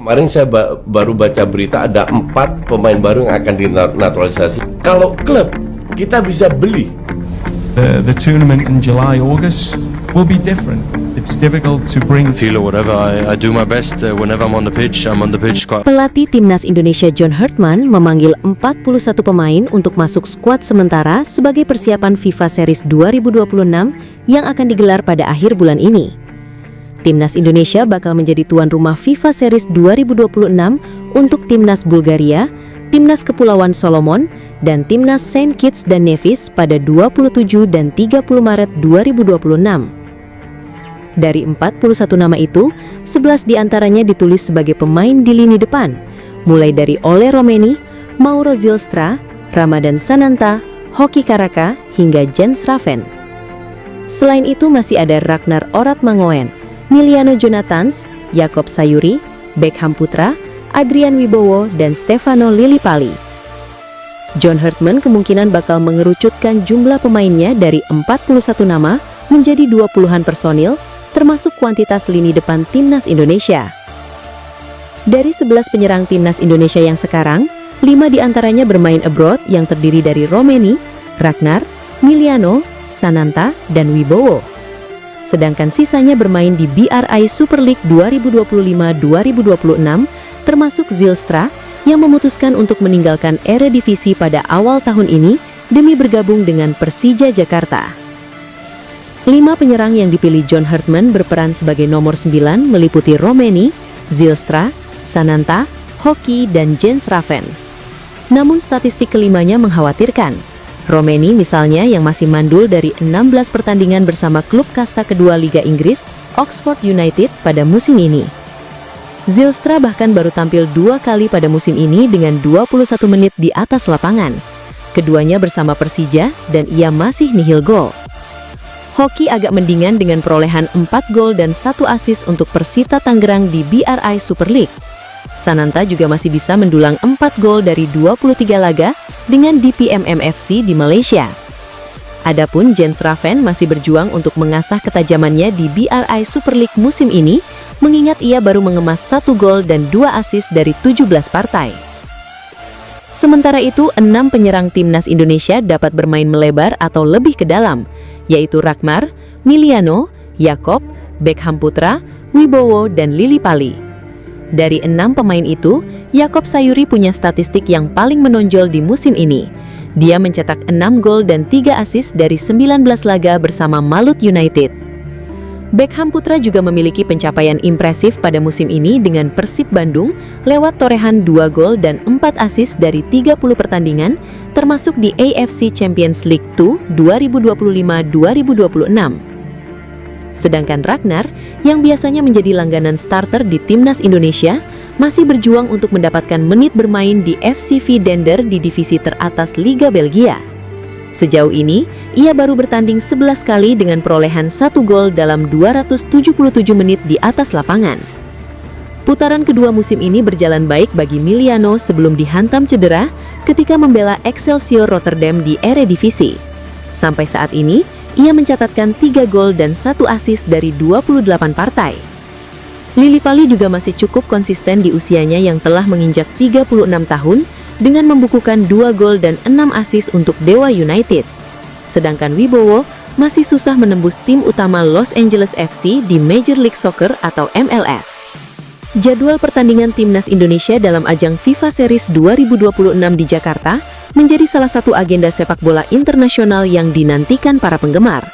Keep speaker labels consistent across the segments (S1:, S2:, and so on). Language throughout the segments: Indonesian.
S1: Kemarin saya baru baca berita ada 4 pemain baru yang akan dinaturalisasi. Kalau klub, kita bisa beli.
S2: The tournament in July, August will be different. It's difficult to bring
S3: feel or whatever. I do my best whenever I'm on the pitch. I'm on the pitch quite.
S4: Pelatih Timnas Indonesia John Hartman memanggil 41 pemain untuk masuk skuad sementara sebagai persiapan FIFA Series 2026 yang akan digelar pada akhir bulan ini. Timnas Indonesia bakal menjadi tuan rumah FIFA Series 2026 untuk Timnas Bulgaria, Timnas Kepulauan Solomon, dan Timnas Saint Kitts dan Nevis pada 27 dan 30 Maret 2026. Dari 41 nama itu, 11 diantaranya ditulis sebagai pemain di lini depan, mulai dari Ole Romeni, Mauro Zylstra, Ramadan Sananta, Hoki Karaka, hingga Jens Raven. Selain itu masih ada Ragnar Oratmangoen, Miliano Jonathans, Jakob Sayuri, Beckham Putra, Adrian Wibowo, dan Stefano Lillipali. John Hartman kemungkinan bakal mengerucutkan jumlah pemainnya dari 41 nama menjadi 20-an personil, termasuk kuantitas lini depan Timnas Indonesia. Dari 11 penyerang Timnas Indonesia yang sekarang, 5 diantaranya bermain abroad yang terdiri dari Romeni, Ragnar, Miliano, Sananta, dan Wibowo. Sedangkan sisanya bermain di BRI Super League 2025-2026, termasuk Zylstra yang memutuskan untuk meninggalkan Eredivisie pada awal tahun ini demi bergabung dengan Persija Jakarta. 5 penyerang yang dipilih John Hartman berperan sebagai nomor 9 meliputi Romeni, Zylstra, Sananta, Hoki, dan Jens Raven. Namun statistik kelimanya mengkhawatirkan. Romeni misalnya yang masih mandul dari 16 pertandingan bersama klub kasta kedua Liga Inggris, Oxford United, pada musim ini. Zylstra bahkan baru tampil 2 kali pada musim ini dengan 21 menit di atas lapangan. Keduanya bersama Persija dan ia masih nihil gol. Hoki agak mendingan dengan perolehan 4 gol dan 1 assist untuk Persita Tangerang di BRI Super League. Sananta juga masih bisa mendulang 4 gol dari 23 laga dengan DPMM FC di Malaysia. Adapun Jens Raven masih berjuang untuk mengasah ketajamannya di BRI Super League musim ini, mengingat ia baru mengemas 1 gol dan 2 assist dari 17 partai. Sementara itu, 6 penyerang Timnas Indonesia dapat bermain melebar atau lebih ke dalam, yaitu Ragnar, Miliano, Jakob, Beckham Putra, Wibowo, dan Lillipali. Dari 6 pemain itu, Jakob Sayuri punya statistik yang paling menonjol di musim ini. Dia mencetak 6 gol dan 3 assist dari 19 laga bersama Malut United. Beckham Putra juga memiliki pencapaian impresif pada musim ini dengan Persib Bandung lewat torehan 2 gol dan 4 assist dari 30 pertandingan, termasuk di AFC Champions League 2 2025-2026. Sedangkan Ragnar, yang biasanya menjadi langganan starter di Timnas Indonesia, masih berjuang untuk mendapatkan menit bermain di FCV Dender di divisi teratas Liga Belgia. Sejauh ini, ia baru bertanding 11 kali dengan perolehan 1 gol dalam 277 menit di atas lapangan. Putaran kedua musim ini berjalan baik bagi Miliano sebelum dihantam cedera ketika membela Excelsior Rotterdam di Eredivisie. Sampai saat ini, ia mencatatkan 3 gol dan 1 assist dari 28 partai. Lillipali juga masih cukup konsisten di usianya yang telah menginjak 36 tahun dengan membukukan 2 gol dan 6 assist untuk Dewa United. Sedangkan Wibowo masih susah menembus tim utama Los Angeles FC di Major League Soccer atau MLS. Jadwal pertandingan Timnas Indonesia dalam ajang FIFA Series 2026 di Jakarta menjadi salah satu agenda sepak bola internasional yang dinantikan para penggemar.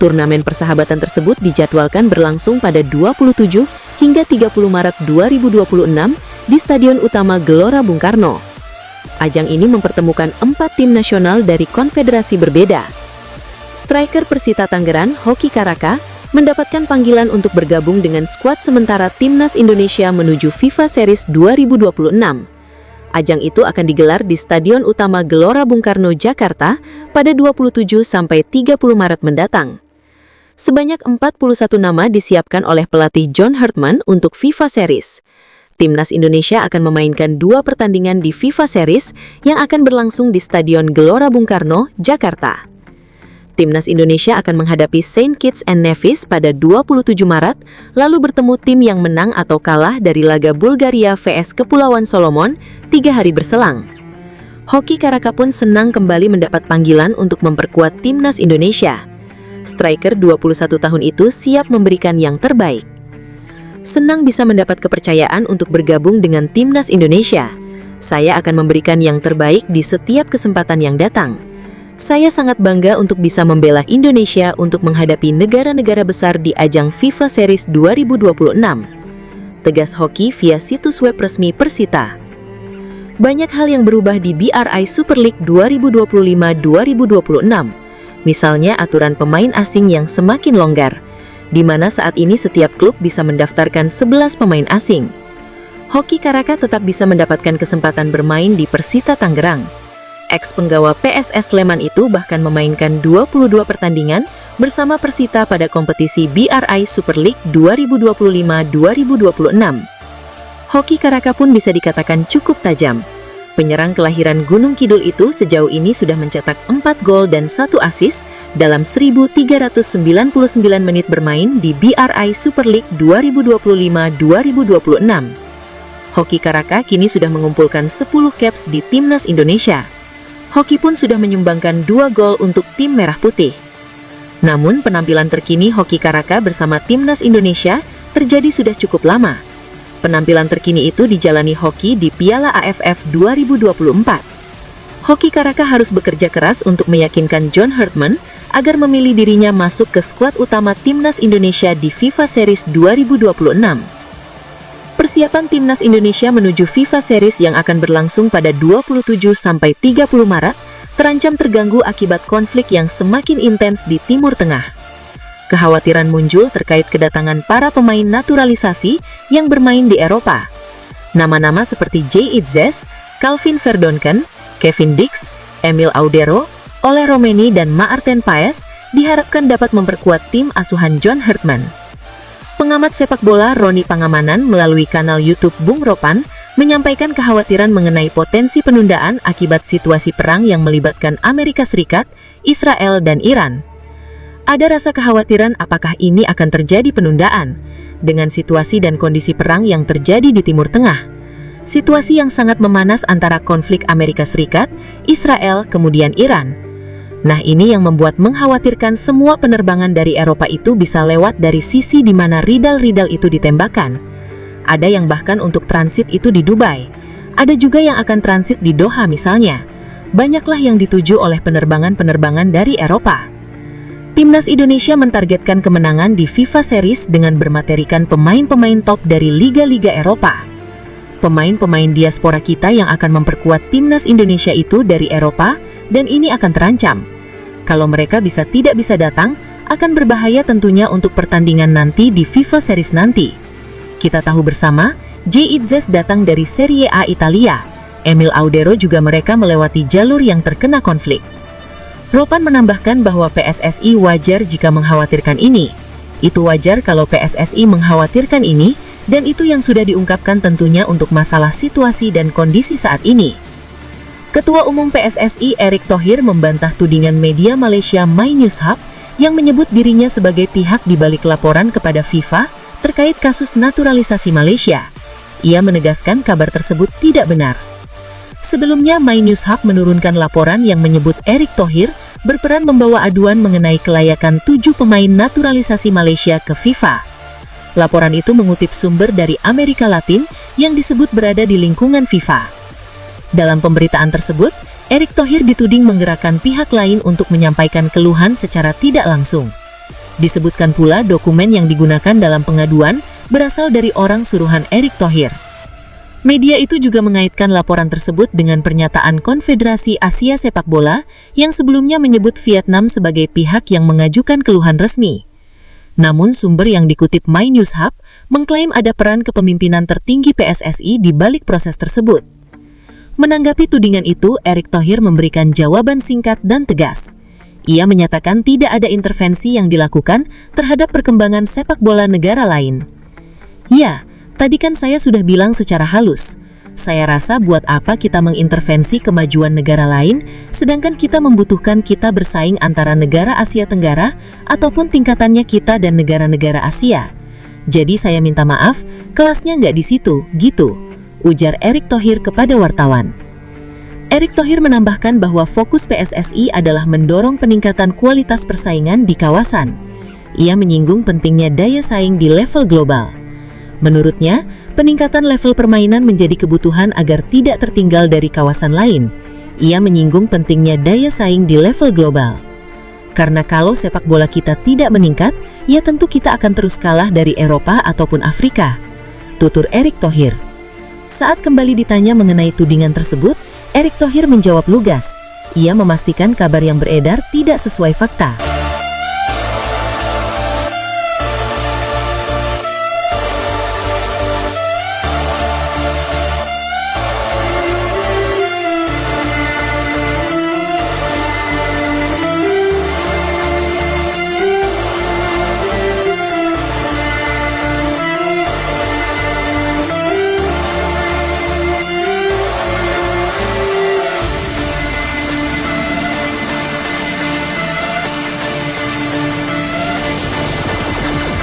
S4: Turnamen persahabatan tersebut dijadwalkan berlangsung pada 27 hingga 30 Maret 2026 di Stadion Utama Gelora Bung Karno. Ajang ini mempertemukan 4 tim nasional dari konfederasi berbeda. Striker Persita Tangerang, Hoki Karaka, mendapatkan panggilan untuk bergabung dengan skuad sementara Timnas Indonesia menuju FIFA Series 2026. Ajang itu akan digelar di Stadion Utama Gelora Bung Karno, Jakarta pada 27 sampai 30 Maret mendatang. Sebanyak 41 nama disiapkan oleh pelatih John Hartman untuk FIFA Series. Timnas Indonesia akan memainkan 2 pertandingan di FIFA Series yang akan berlangsung di Stadion Gelora Bung Karno, Jakarta. Timnas Indonesia akan menghadapi Saint Kitts and Nevis pada 27 Maret, lalu bertemu tim yang menang atau kalah dari laga Bulgaria vs Kepulauan Solomon 3 hari berselang. Hoki Caraka pun senang kembali mendapat panggilan untuk memperkuat Timnas Indonesia. Striker 21 tahun itu siap memberikan yang terbaik. Senang bisa mendapat kepercayaan untuk bergabung dengan Timnas Indonesia. Saya akan memberikan yang terbaik di setiap kesempatan yang datang. Saya sangat bangga untuk bisa membela Indonesia untuk menghadapi negara-negara besar di ajang FIFA Series 2026. Tegas Hoki via situs web resmi Persita. Banyak hal yang berubah di BRI Super League 2025-2026. Misalnya aturan pemain asing yang semakin longgar, di mana saat ini setiap klub bisa mendaftarkan 11 pemain asing. Hoki Caraka tetap bisa mendapatkan kesempatan bermain di Persita Tangerang. Ex-penggawa PSS Sleman itu bahkan memainkan 22 pertandingan bersama Persita pada kompetisi BRI Super League 2025-2026. Hoki Caraka pun bisa dikatakan cukup tajam. Penyerang kelahiran Gunung Kidul itu sejauh ini sudah mencetak 4 gol dan 1 assist dalam 1.399 menit bermain di BRI Super League 2025-2026. Hoki Caraka kini sudah mengumpulkan 10 caps di Timnas Indonesia. Hoki pun sudah menyumbangkan 2 gol untuk tim Merah Putih. Namun penampilan terkini Hoki Caraka bersama Timnas Indonesia terjadi sudah cukup lama. Penampilan terkini itu dijalani Hoki di Piala AFF 2024. Hoki Caraka harus bekerja keras untuk meyakinkan John Hartman agar memilih dirinya masuk ke skuad utama Timnas Indonesia di FIFA Series 2026. Persiapan Timnas Indonesia menuju FIFA Series yang akan berlangsung pada 27 sampai 30 Maret terancam terganggu akibat konflik yang semakin intens di Timur Tengah. Kekhawatiran muncul terkait kedatangan para pemain naturalisasi yang bermain di Eropa. Nama-nama seperti Jay Itzes, Calvin Verdonken, Kevin Dix, Emil Audero, Ole Romeni dan Maarten Paes diharapkan dapat memperkuat tim asuhan John Hartman. Pengamat sepak bola Roni Pangamanan melalui kanal YouTube Bung Ropan menyampaikan kekhawatiran mengenai potensi penundaan akibat situasi perang yang melibatkan Amerika Serikat, Israel, dan Iran. Ada rasa kekhawatiran apakah ini akan terjadi penundaan dengan situasi dan kondisi perang yang terjadi di Timur Tengah. Situasi yang sangat memanas antara konflik Amerika Serikat, Israel, kemudian Iran. Nah, ini yang membuat mengkhawatirkan semua penerbangan dari Eropa itu bisa lewat dari sisi di mana rudal-rudal itu ditembakkan. Ada yang bahkan untuk transit itu di Dubai. Ada juga yang akan transit di Doha misalnya. Banyaklah yang dituju oleh penerbangan-penerbangan dari Eropa. Timnas Indonesia mentargetkan kemenangan di FIFA Series dengan bermaterikan pemain-pemain top dari liga-liga Eropa. Pemain-pemain diaspora kita yang akan memperkuat Timnas Indonesia itu dari Eropa, dan ini akan terancam. Kalau mereka tidak bisa datang, akan berbahaya tentunya untuk pertandingan nanti di FIFA Series nanti. Kita tahu bersama, Jay Itzes datang dari Serie A Italia. Emil Audero juga mereka melewati jalur yang terkena konflik. Ropan menambahkan bahwa PSSI wajar jika mengkhawatirkan ini. Itu wajar kalau PSSI mengkhawatirkan ini, dan itu yang sudah diungkapkan tentunya untuk masalah situasi dan kondisi saat ini. Ketua Umum PSSI Erick Thohir membantah tudingan media Malaysia My News Hub yang menyebut dirinya sebagai pihak di balik laporan kepada FIFA terkait kasus naturalisasi Malaysia. Ia menegaskan kabar tersebut tidak benar. Sebelumnya My News Hub menurunkan laporan yang menyebut Erick Thohir berperan membawa aduan mengenai kelayakan 7 pemain naturalisasi Malaysia ke FIFA. Laporan itu mengutip sumber dari Amerika Latin yang disebut berada di lingkungan FIFA. Dalam pemberitaan tersebut, Erick Thohir dituding menggerakkan pihak lain untuk menyampaikan keluhan secara tidak langsung. Disebutkan pula dokumen yang digunakan dalam pengaduan berasal dari orang suruhan Erick Thohir. Media itu juga mengaitkan laporan tersebut dengan pernyataan Konfederasi Asia Sepak Bola yang sebelumnya menyebut Vietnam sebagai pihak yang mengajukan keluhan resmi. Namun sumber yang dikutip My News Hub mengklaim ada peran kepemimpinan tertinggi PSSI di balik proses tersebut. Menanggapi tudingan itu, Erick Thohir memberikan jawaban singkat dan tegas. Ia menyatakan tidak ada intervensi yang dilakukan terhadap perkembangan sepak bola negara lain. Ya, tadi kan saya sudah bilang secara halus. Saya rasa buat apa kita mengintervensi kemajuan negara lain, sedangkan kita membutuhkan kita bersaing antara negara Asia Tenggara ataupun tingkatannya kita dan negara-negara Asia. Jadi saya minta maaf, kelasnya nggak di situ, gitu, ujar Erick Thohir kepada wartawan. Erick Thohir menambahkan bahwa fokus PSSI adalah mendorong peningkatan kualitas persaingan di kawasan. Ia menyinggung pentingnya daya saing di level global. Menurutnya, peningkatan level permainan menjadi kebutuhan agar tidak tertinggal dari kawasan lain. Ia menyinggung pentingnya daya saing di level global. Karena kalau sepak bola kita tidak meningkat, ya tentu kita akan terus kalah dari Eropa ataupun Afrika, tutur Erick Thohir. Saat kembali ditanya mengenai tudingan tersebut, Erick Thohir menjawab lugas. Ia memastikan kabar yang beredar tidak sesuai fakta.